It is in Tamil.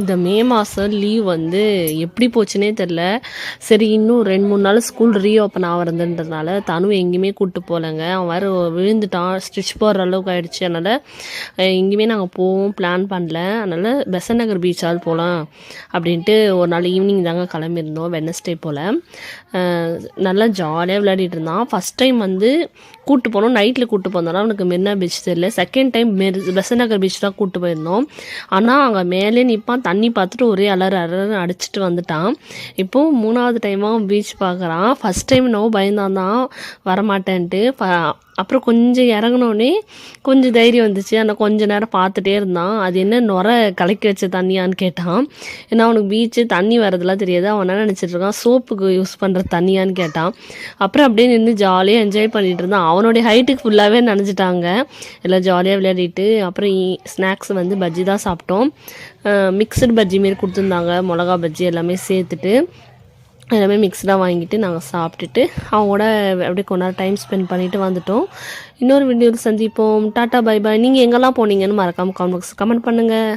இந்த மே மாதம் லீவ் வந்து எப்படி போச்சுன்னே தெரில. சரி இன்னும் 2-3 நாள் ஸ்கூல் ரீஓப்பன் ஆகிறதுன்றதுனால தனு எங்கேயுமே கூப்பிட்டு போகலங்க. அவன் வேறு விழுந்துட்டான், ஸ்டிச் போடுற அளவுக்கு ஆகிடுச்சு. அதனால் எங்கேயுமே நாங்கள் போவோம் பிளான் பண்ணல. அதனால் பெசன்ட் நகர் பீச்சால் போகலாம் அப்படின்ட்டு ஒரு நாள் ஈவினிங் தாங்க கிளம்பியிருந்தோம், வெட்னஸ்டே போல். நல்லா ஜாலியாக விளையாடிட்டு இருந்தான். ஃபஸ்ட் டைம் வந்து கூப்பிட்டு போனோம், நைட்டில் கூப்பிட்டு போனோம்னா அவனுக்கு மெரினா பீச் தெரியல. செகண்ட் டைம் பெசன்ட் நகர் பீச் தான் கூப்பிட்டு போயிருந்தோம். ஆனால் அங்கே மேலே நிற்பான், தண்ணி பார்த்துட்டு ஒரே அலறு அடிச்சுட்டு வந்துட்டான். இப்போது 3வது டைமாக பீச் பார்க்குறான். ஃபஸ்ட் டைம் நான் பயந்தான் தான் வரமாட்டேன்ட்டு. அப்புறம் கொஞ்சம் இறங்கினோடனே கொஞ்சம் தைரியம் வந்துச்சு. ஆனால் கொஞ்சம் நேரம் பார்த்துட்டே இருந்தான். அது என்ன நுரை கலக்கி வச்ச தண்ணியான்னு கேட்டான். ஏன்னா அவனுக்கு பீச்சு தண்ணி வரதெல்லாம் தெரியாது. அவன் என்ன நினச்சிட்டு இருக்கான், சோப்புக்கு யூஸ் பண்ணுற தண்ணியான்னு கேட்டான். அப்புறம் அப்படியே நின்று ஜாலியாக என்ஜாய் பண்ணிகிட்டு இருந்தான். அவனுடைய ஹைட்டுக்கு ஃபுல்லாகவே நனைஞ்சிட்டாங்க. எல்லாம் ஜாலியாக விளையாடிட்டு அப்புறம் ஸ்நாக்ஸ் வந்து பஜ்ஜி தான் சாப்பிட்டோம். மிக்சடு பஜ்ஜி மாரி கொடுத்துருந்தாங்க, மிளகா பஜ்ஜி எல்லாமே சேர்த்துட்டு எல்லாமே மிக்ஸ்டாக வாங்கிட்டு நாங்கள் சாப்பிட்டுட்டு அவங்களோட அப்படியே கொஞ்ச நேரம் டைம் ஸ்பெண்ட் பண்ணிவிட்டு வந்துட்டோம். இன்னொரு வீடியோவில் சந்திப்போம். Tata bye bye. நீங்கள் எங்கெல்லாம் போனீங்கன்னு மறக்காமல் கமெண்ட் பண்ணுங்கள்.